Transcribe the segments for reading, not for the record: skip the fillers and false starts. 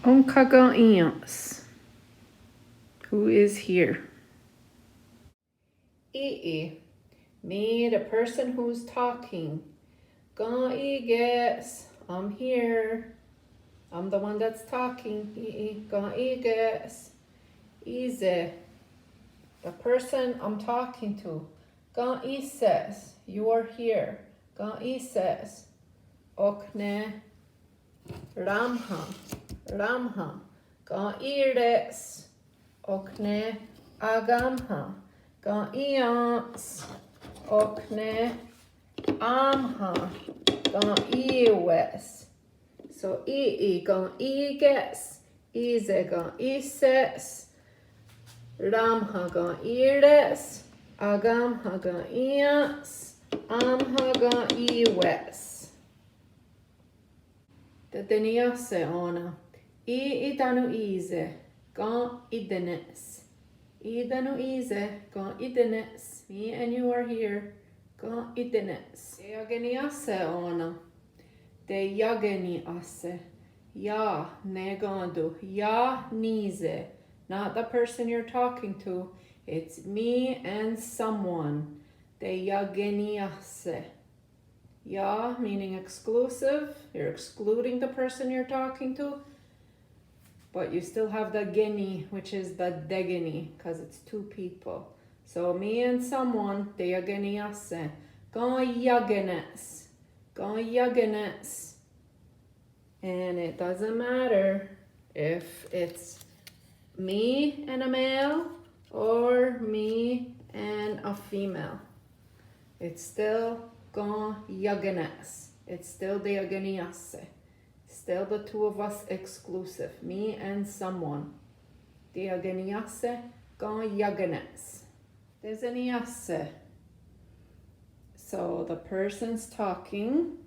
Onkagaians. Who is here? Ii. Me, the person who's talking. Gaiges. I'm here. I'm the one that's talking. Ii. Gaiges. Ize. The person I'm talking to. Gaises. You are here. Gaises. Okne. Ramha. Ramha. Gaires. Okne. Agamha. Gaians. Okne. Amha. Gaiwes. So ii gaiges. Ize gaises. Ramha gaires. Agamha gaians. Amha gaiwes. Teteniasse ona. Idanu ize. Ga idenes. Idanu ize. Ga idenes. Me and you are here. Ga idenes. Jageniasse ona. De jageniasse. Ja negadu. Ja nize. Not the person you're talking to. It's me and someone. De jageniasse. Ja, meaning exclusive. You're excluding the person you're talking to. But you still have the geni, which is the degeni, because it's two people. So me and someone, de jageniasse. Ga jagenes. Ga jagenes. And it doesn't matter if it's me and a male or me and a female. It's still ga jagenes. It's still de jageniasse. Still the two of us exclusive. Me and someone. De jageniasse, ga jagenes. Deseniasse. So the person's talking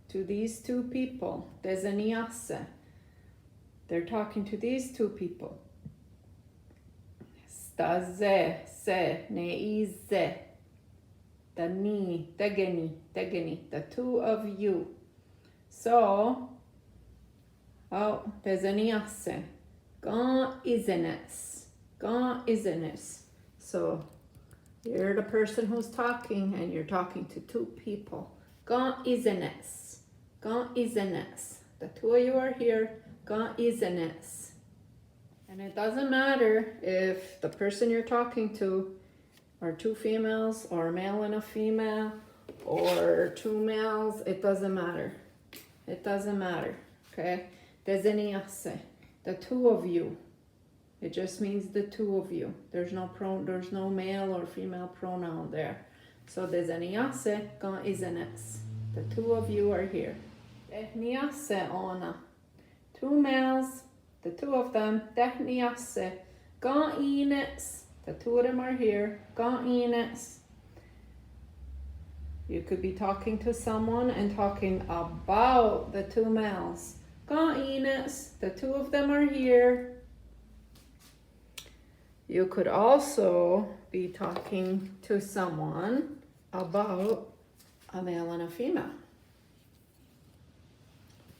to these two people. Deseniasse. They're talking to these two people. Staze, se, neize. The ni, degeni, the two of you. So, deseniasse. Ga izenes. Ga izenes. So, you're the person who's talking and you're talking to two people. Ga izenes. Ga izenes. The two of you are here. Ga izenes. And it doesn't matter if the person you're talking to are two females or a male and a female or two males. It doesn't matter. It doesn't matter. Okay? Deseniasse. The two of you. It just means the two of you. There's no male or female pronoun there. So deseniasse ga izenes. The two of you are here. Dehniasse ona. Two males, the two of them. Dehniasse ga ines. The two of them are here. Ga ines. You could be talking to someone and talking about the two males. Ga ines. The two of them are here. You could also be talking to someone about a male and a female.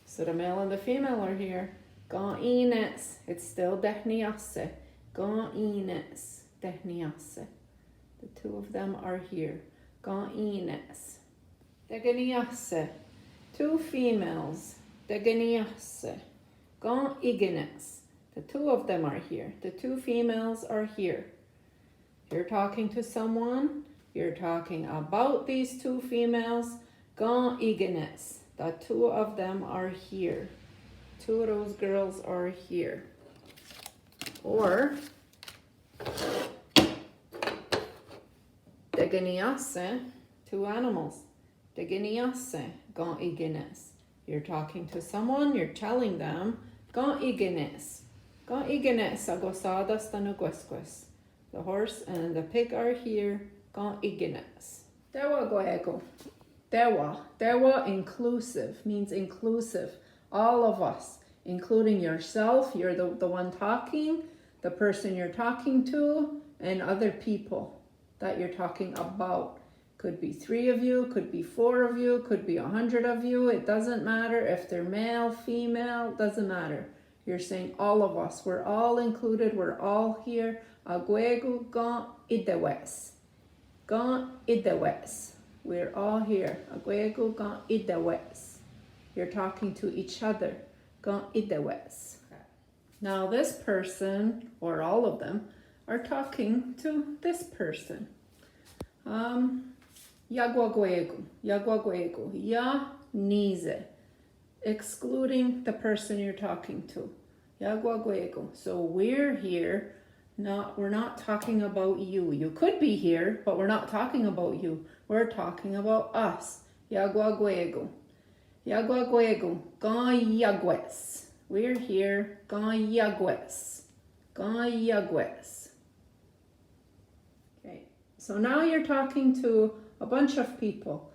So the male and the female are here. Ga ines. It's still dehniasse. Ga ines. Dehniasse. The two of them are here. Ga ines. Degeniasse. Two females. Degeniasse. Ga igenes. The two of them are here. The two females are here. You're talking to someone. You're talking about these two females. Ga igenes. The two of them are here. Two of those girls are here. Or degeniasse. Two animals. Degeniasse. Ga igenes. You're talking to someone. You're telling them. Ga igenes. Ga igenes agosadas tanuguesques. The horse and the pig are here. Ga igenes. Dewa goego. Dewa. Dewa inclusive means inclusive. All of us, including yourself. You're the one talking, the person you're talking to, and other people that you're talking about. Could be 3 of you, could be 4 of you, could be 100 of you. It doesn't matter if they're male, female, doesn't matter. You're saying all of us. We're all included. We're all here. Agwego gan idewes. Gan idewes. We're all here. Agwego gan idewes. You're talking to each other. Gan idewes. Now this person, or all of them, are talking to this person. Iakwahwatsiratatie ya nize. Excluding the person you're talking to. Iakwahwatsiratatie. So we're here. We're not talking about you. You could be here, but we're not talking about you. We're talking about us. Iakwahwatsiratatie. Iakwahwatsiratatie. Gan iagwes. We're here. Gan iagwes. Gan iagwes. Okay. So now you're talking to a bunch of people.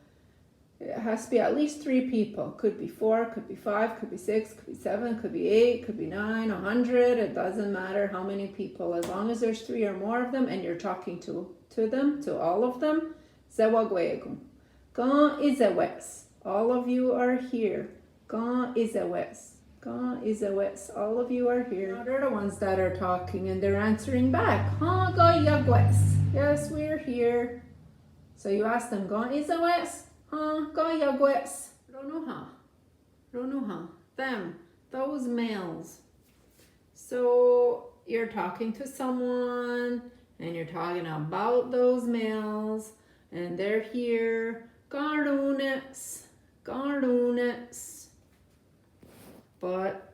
It has to be at least 3 people. Could be 4, could be 5, could be 6, could be 7, could be 8, could be 9, 100. It doesn't matter how many people. As long as there's 3 or more of them and you're talking to them, to all of them. Zewagwegu. Gan izewes. All of you are here. Gan izewes. Gan izewes. All of you are here. Now they're the ones that are talking and they're answering back. Ha ga yagwes. Yes, we're here. So you ask them, Gan izewes? Ga yagwes. Ronuha. Them. Those males. So you're talking to someone and you're talking about those males and they're here. Gardunes. But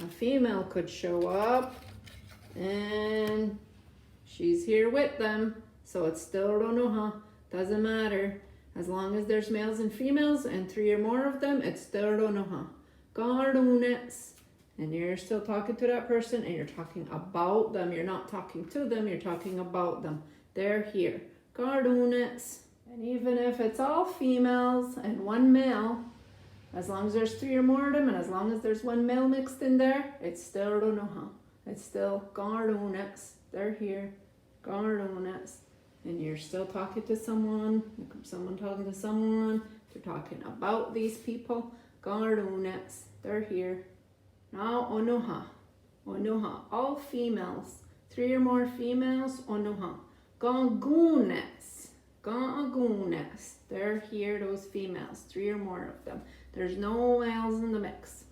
a female could show up and she's here with them. So it's still ronuha. Doesn't matter. As long as there's males and females and 3 or more of them, it's still ronuha. Gardunes. And you're still talking to that person and you're talking about them. You're not talking to them, you're talking about them. They're here. Gardunes. And even if it's all females and 1 male, as long as there's 3 or more of them and as long as there's 1 male mixed in there, it's still ronuha. It's still gardunes. They're here. Gardunes. And you're still talking to someone talking to someone, they're talking about these people. Gardunes. They're here. Now onuha. All females. 3 or more females. Onuha. Gangunes. They're here, those females. 3 or more of them. There's no males in the mix.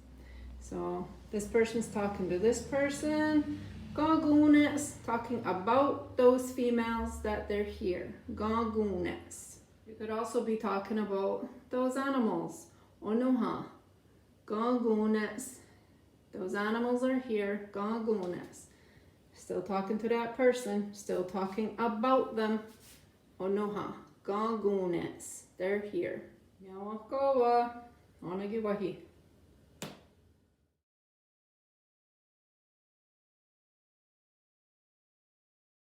So this person's talking to this person. Gangunes. Talking about those females that they're here. Gangunes. You could also be talking about those animals. Onuha. Gangunes. Those animals are here. Gangunes. Still talking to that person. Still talking about them. Onuha. Gangunes. They're here. Iakwahwatsiratatie.